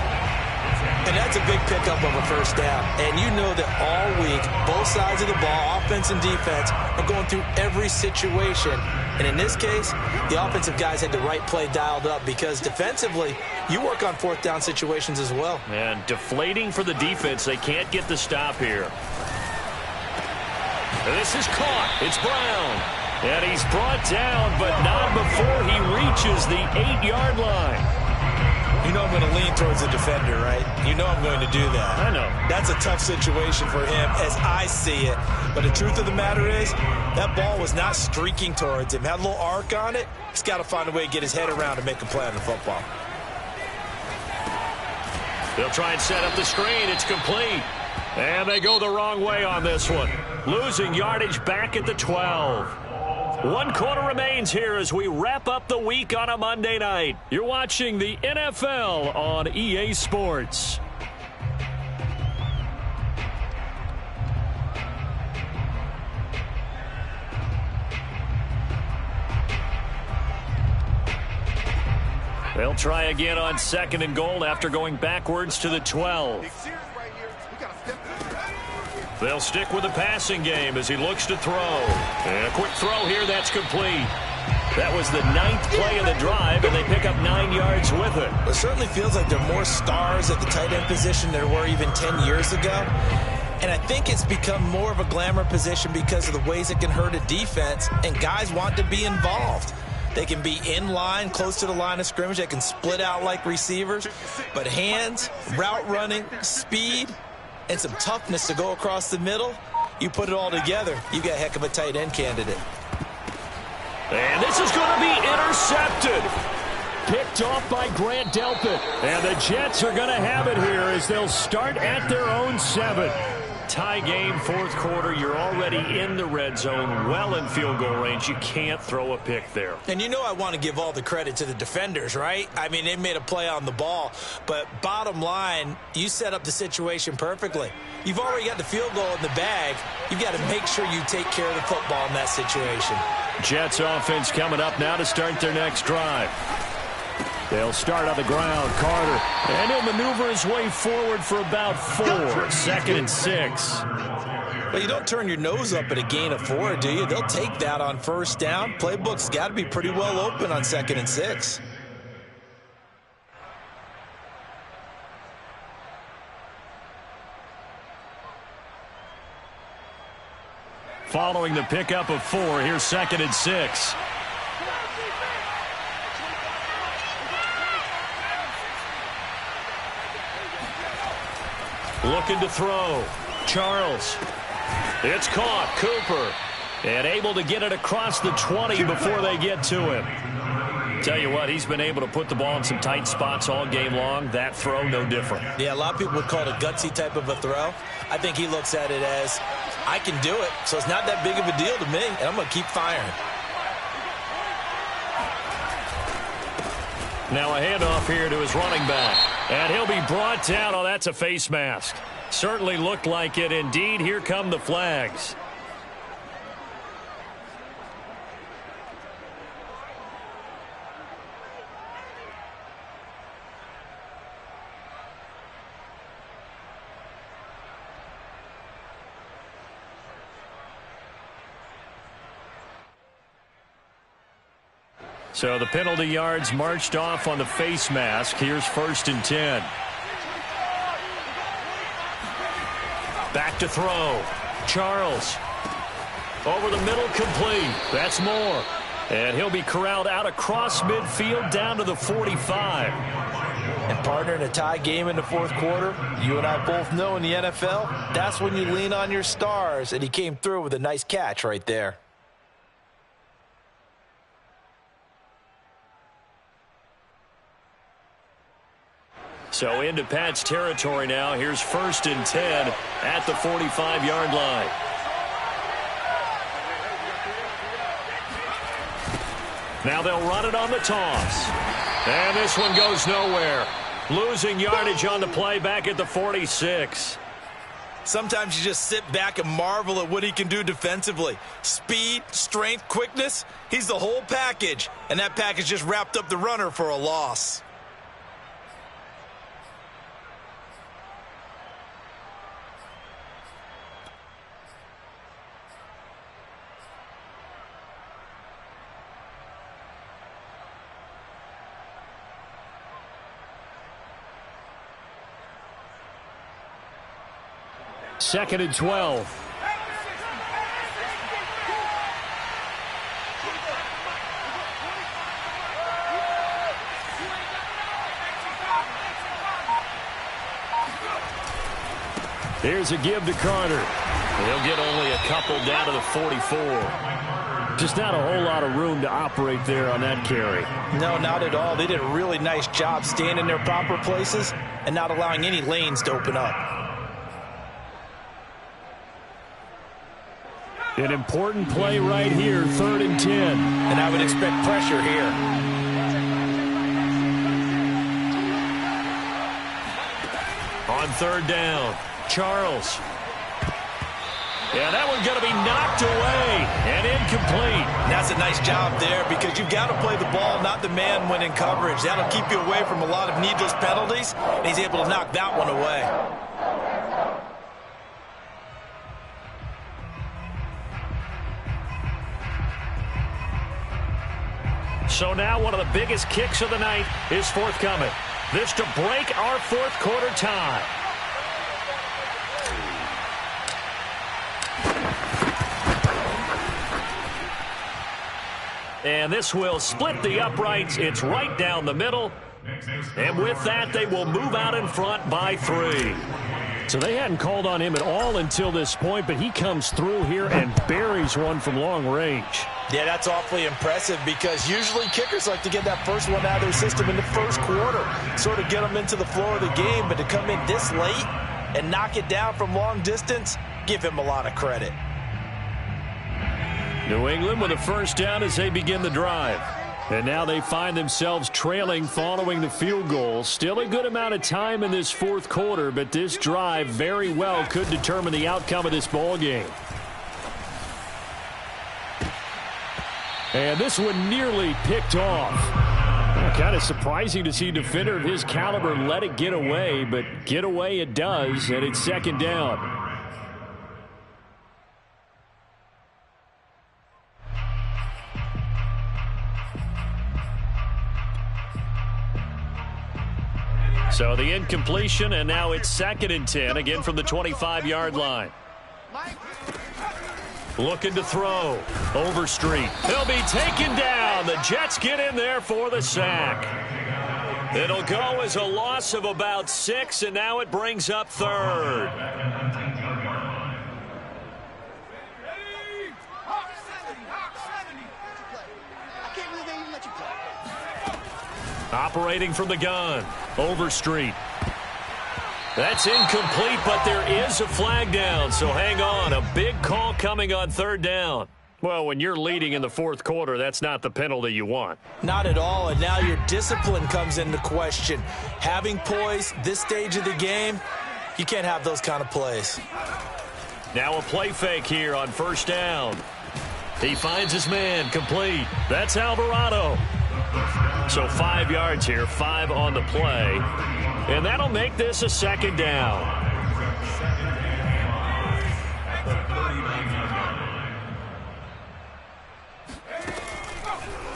And that's a big pickup of a first down. And you know that all week, both sides of the ball, offense and defense, are going through every situation. And in this case, the offensive guys had the right play dialed up because defensively, you work on fourth down situations as well. And deflating for the defense. They can't get the stop here. This is caught. It's Brown. And he's brought down, but not before he reaches the 8-yard line. You know I'm going to lean towards the defender, right? You know I'm going to do that. I know. That's a tough situation for him as I see it. But the truth of the matter is, that ball was not streaking towards him. Had a little arc on it. He's got to find a way to get his head around and make a play on the football. They'll try and set up the screen. It's complete. And they go the wrong way on this one. Losing yardage back at the 12. 1 quarter remains here as we wrap up the week on a Monday night. You're watching the NFL on EA Sports. They'll try again on 2nd and goal after going backwards to the 12. They'll stick with the passing game as he looks to throw. And a quick throw here, that's complete. That was the 9th play of the drive, and they pick up 9 yards with it. It certainly feels like there are more stars at the tight end position than there were even 10 years ago. And I think it's become more of a glamour position because of the ways it can hurt a defense, and guys want to be involved. They can be in line, close to the line of scrimmage. They can split out like receivers. But hands, route running, speed, and some toughness to go across the middle, you put it all together, you got a heck of a tight end candidate. And this is going to be intercepted. Picked off by Grant Delpit. And the Jets are going to have it here as they'll start at their own 7. Tie game, 4th quarter. You're already in the red zone, well in field goal range. You can't throw a pick there. And you know I want to give all the credit to the defenders, right? I mean, they made a play on the ball. But bottom line, you set up the situation perfectly. You've already got the field goal in the bag. You've got to make sure you take care of the football in that situation. Jets offense coming up now to start their next drive. They'll start on the ground. Carter. And he'll maneuver his way forward for about 4. 2nd and 6. Well, you don't turn your nose up at a gain of 4, do you? They'll take that on first down. Playbook's got to be pretty well open on 2nd and 6. Following the pickup of 4, here's 2nd and 6. Looking to throw. Charles. It's caught. Cooper. And able to get it across the 20 before they get to him. Tell you what, he's been able to put the ball in some tight spots all game long. That throw, no different. Yeah, a lot of people would call it a gutsy type of a throw. I think he looks at it as, I can do it, so it's not that big of a deal to me, and I'm going to keep firing. Now a handoff here to his running back. And he'll be brought down. Oh, that's a face mask. Certainly looked like it. Indeed, here come the flags. So the penalty yards marched off on the face mask. Here's 1st and 10. Back to throw. Charles. Over the middle, complete. That's Moore. And he'll be corralled out across midfield down to the 45. And partner, in a tie game in the 4th quarter, you and I both know in the NFL, that's when you lean on your stars. And he came through with a nice catch right there. So into Pat's territory now. Here's 1st and 10 at the 45-yard line. Now they'll run it on the toss. And this one goes nowhere. Losing yardage on the play back at the 46. Sometimes you just sit back and marvel at what he can do defensively. Speed, strength, quickness. He's the whole package. And that package just wrapped up the runner for a loss. 2nd and 12. Here's a give to Carter. He'll get only a couple down to the 44. Just not a whole lot of room to operate there on that carry. No, not at all. They did a really nice job staying in their proper places and not allowing any lanes to open up. An important play right here, 3rd and 10. And I would expect pressure here. On 3rd down, Charles. Yeah, that one's going to be knocked away and incomplete. That's a nice job there because you've got to play the ball, not the man when in coverage. That'll keep you away from a lot of needless penalties, and he's able to knock that one away. So now one of the biggest kicks of the night is forthcoming. This to break our 4th quarter tie. And this will split the uprights. It's right down the middle. And with that, they will move out in front by 3. So they hadn't called on him at all until this point, but he comes through here and buries one from long range. Yeah, that's awfully impressive because usually kickers like to get that first one out of their system in the 1st quarter, sort of get them into the flow of the game, but to come in this late and knock it down from long distance, give him a lot of credit. New England with a 1st down as they begin the drive. And now they find themselves trailing following the field goal. Still a good amount of time in this 4th quarter, but this drive very well could determine the outcome of this ball game. And this one nearly picked off. Kind of surprising to see a defender of his caliber let it get away, but get away it does, and it's 2nd down. So the incompletion, and now it's 2nd and 10, again from the 25-yard line. Looking to throw. Overstreet. He'll be taken down. The Jets get in there for the sack. It'll go as a loss of about 6, and now it brings up 3rd. Operating from the gun. Overstreet. That's incomplete, but there is a flag down, so hang on. A big call coming on 3rd down. Well, when you're leading in the 4th quarter, that's not the penalty you want. Not at all, and now your discipline comes into question. Having poise this stage of the game, you can't have those kind of plays. Now a play fake here on 1st down. He finds his man, complete. That's Alvarado. So 5 yards here, 5 on the play. And that'll make this a 2nd down.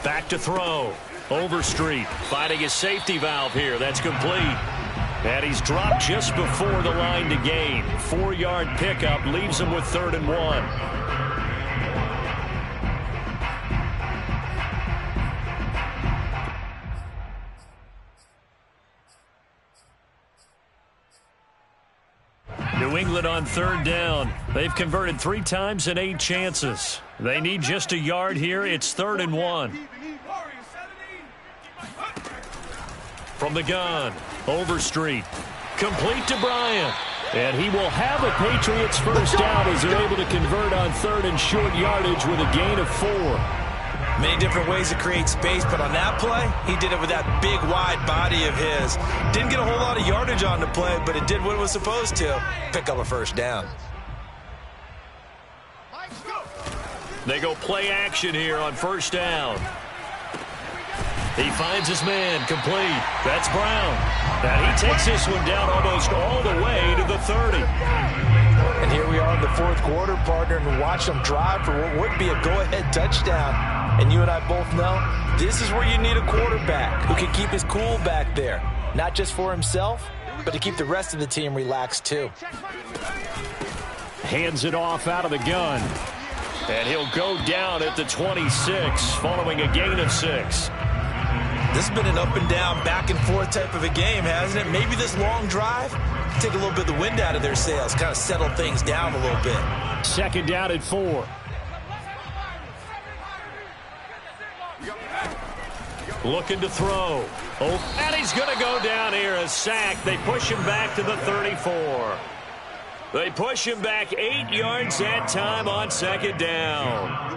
Back to throw. Overstreet finding his safety valve here. That's complete. And he's dropped just before the line to gain. 4-yard pickup leaves him with 3rd and 1. New England on 3rd down. They've converted 3 times in 8 chances. They need just a yard here. It's 3rd and 1. From the gun, Overstreet. Complete to Bryant. And he will have a Patriots 1st down as they're able to convert on 3rd and short yardage with a gain of 4. Many different ways to create space, but on that play, he did it with that big, wide body of his. Didn't get a whole lot of yardage on the play, but it did what it was supposed to. Pick up a 1st down. They go play action here on 1st down. He finds his man, complete. That's Brown. Now he takes this one down almost all the way to the 30. And here we are in the 4th quarter, partner, and watch them drive for what would be a go-ahead touchdown. And you and I both know this is where you need a quarterback who can keep his cool back there. Not just for himself, but to keep the rest of the team relaxed too. Hands it off out of the gun. And he'll go down at the 26 following a gain of 6. This has been an up and down, back and forth type of a game, hasn't it? Maybe this long drive take a little bit of the wind out of their sails, kind of settle things down a little bit. Second down at 4. Looking to throw. Oh, and he's going to go down here, a sack. They push him back to the 34. They push him back 8 yards that time on second down.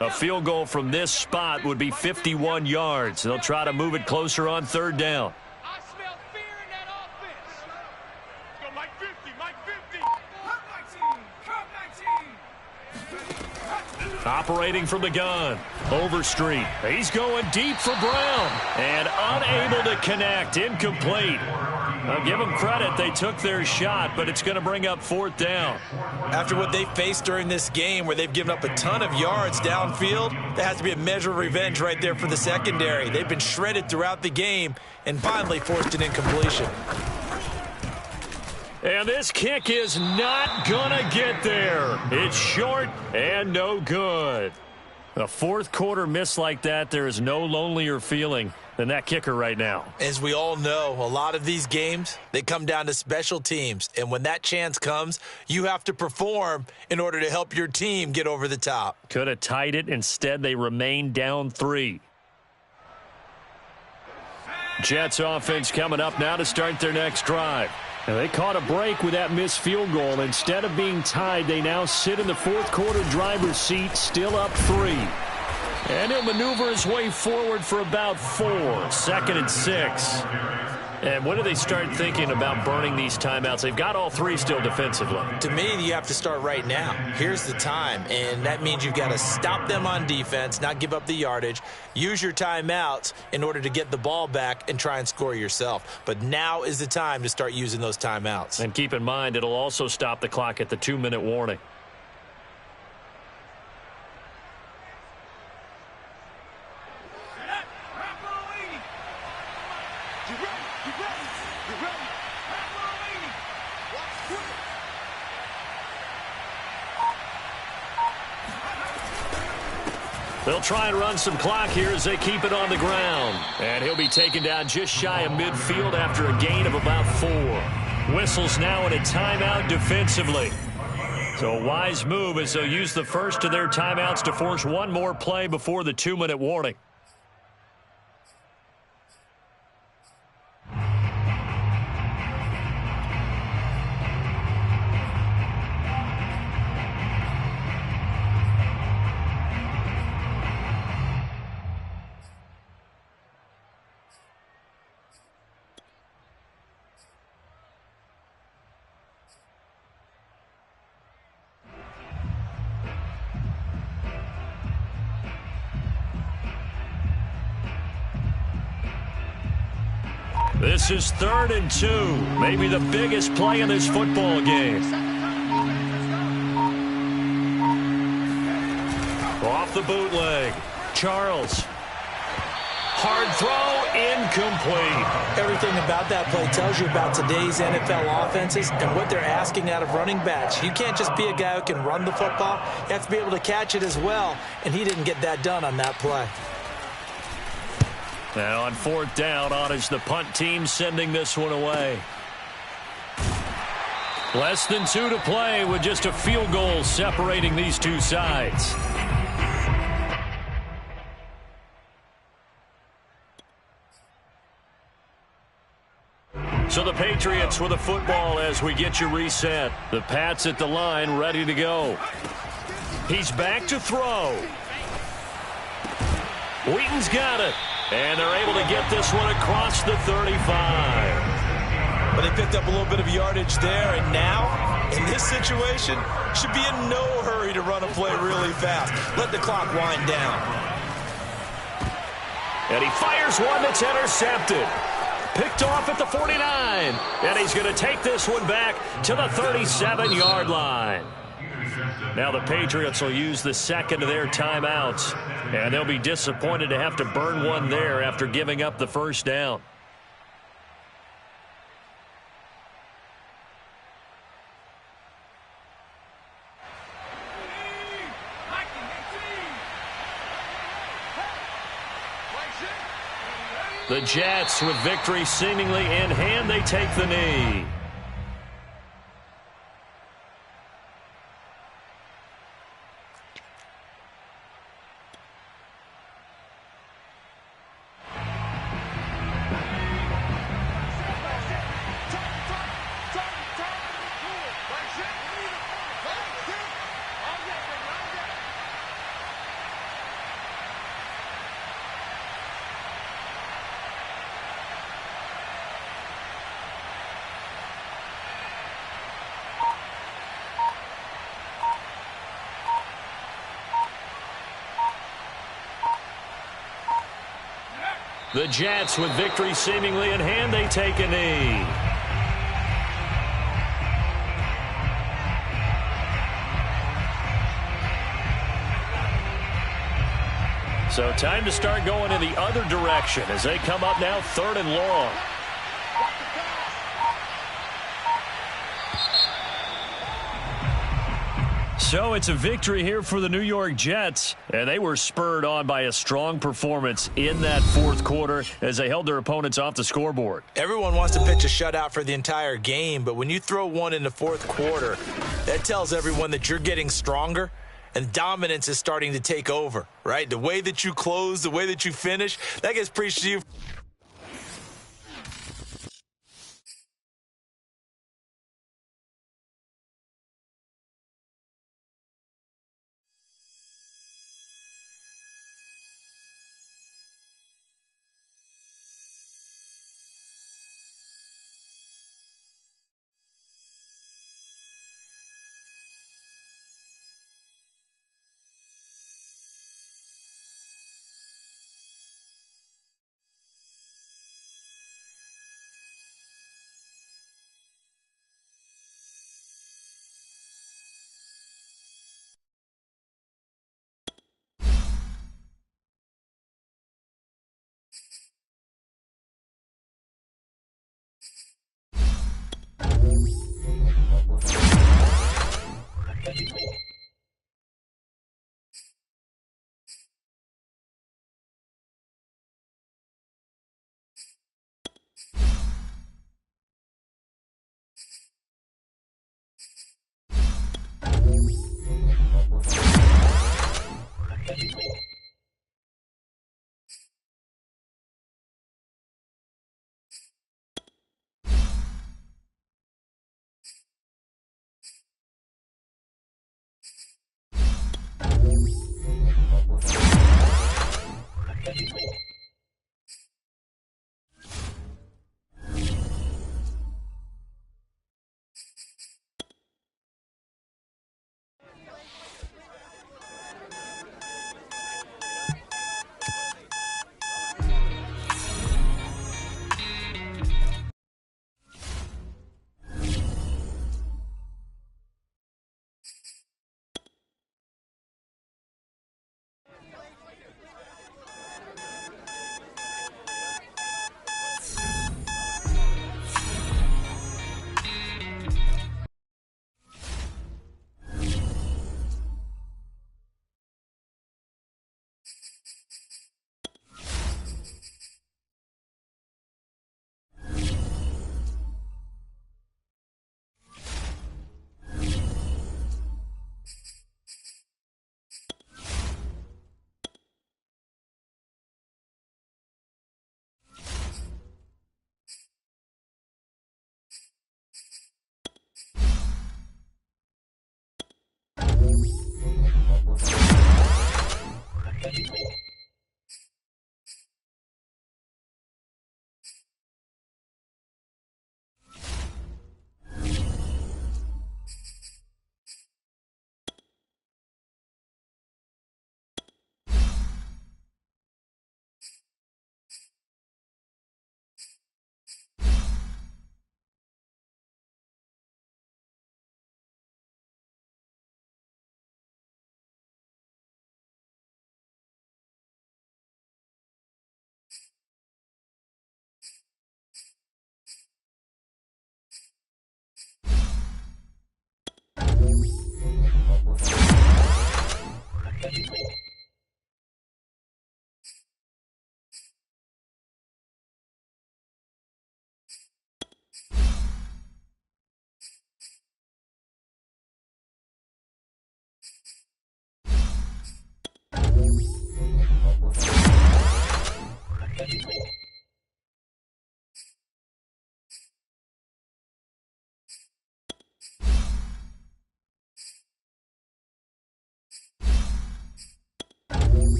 A field goal from this spot would be 51 yards. They'll try to move it closer on third down. I smell fear in that offense. Let's go, Mike 50, Mike 50. Operating from the gun. Overstreet. He's going deep for Brown. And unable to connect. Incomplete. I'll give them credit. They took their shot, but it's going to bring up fourth down. After what they faced during this game where they've given up a ton of yards downfield, there has to be a measure of revenge right there for the secondary. They've been shredded throughout the game and finally forced an incompletion. And this kick is not going to get there. It's short and no good. A fourth quarter miss like that, there is no lonelier feeling than that kicker right now. As we all know, a lot of these games, they come down to special teams. And when that chance comes, you have to perform in order to help your team get over the top. Could have tied it. Instead, they remain down 3. Jets offense coming up now to start their next drive. And they caught a break with that missed field goal. Instead of being tied, they now sit in the fourth quarter driver's seat, still up 3. And he'll maneuver his way forward for about 4. Second and 6. And when do they start thinking about burning these timeouts? They've got all 3 still defensively. To me, you have to start right now. Here's the time, and that means you've got to stop them on defense, not give up the yardage, use your timeouts in order to get the ball back and try and score yourself. But now is the time to start using those timeouts. And keep in mind, it'll also stop the clock at the 2-minute warning. They'll try and run some clock here as they keep it on the ground. And he'll be taken down just shy of midfield after a gain of about 4. Whistles now in a timeout defensively. So a wise move as they'll use the first of their timeouts to force one more play before the 2-minute warning. This is 3rd and 2, maybe the biggest play in this football game. Off the bootleg, Charles. Hard throw, incomplete. Everything about that play tells you about today's NFL offenses and what they're asking out of running backs. You can't just be a guy who can run the football. You have to be able to catch it as well, and he didn't get that done on that play. Now on 4th down, on is the punt team sending this one away. Less than 2 to play with just a field goal separating these two sides. So the Patriots with the football as we get you reset. The Pats at the line ready to go. He's back to throw. Wheaton's got it. And they're able to get this one across the 35. But they picked up a little bit of yardage there, and now, in this situation, should be in no hurry to run a play really fast. Let the clock wind down. And he fires one that's intercepted. Picked off at the 49. And he's going to take this one back to the 37-yard line. Now the Patriots will use the second of their timeouts, and they'll be disappointed to have to burn one there after giving up the first down. The Jets, with victory seemingly in hand, they take the knee. The Jets, with victory seemingly in hand, they take a knee. So time to start going in the other direction as they come up now 3rd and long. So it's a victory here for the New York Jets, and they were spurred on by a strong performance in that fourth quarter as they held their opponents off the scoreboard. Everyone wants to pitch a shutout for the entire game, but when you throw one in the fourth quarter, that tells everyone that you're getting stronger and dominance is starting to take over, right? The way that you close, the way that you finish, that gets preached to you.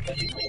You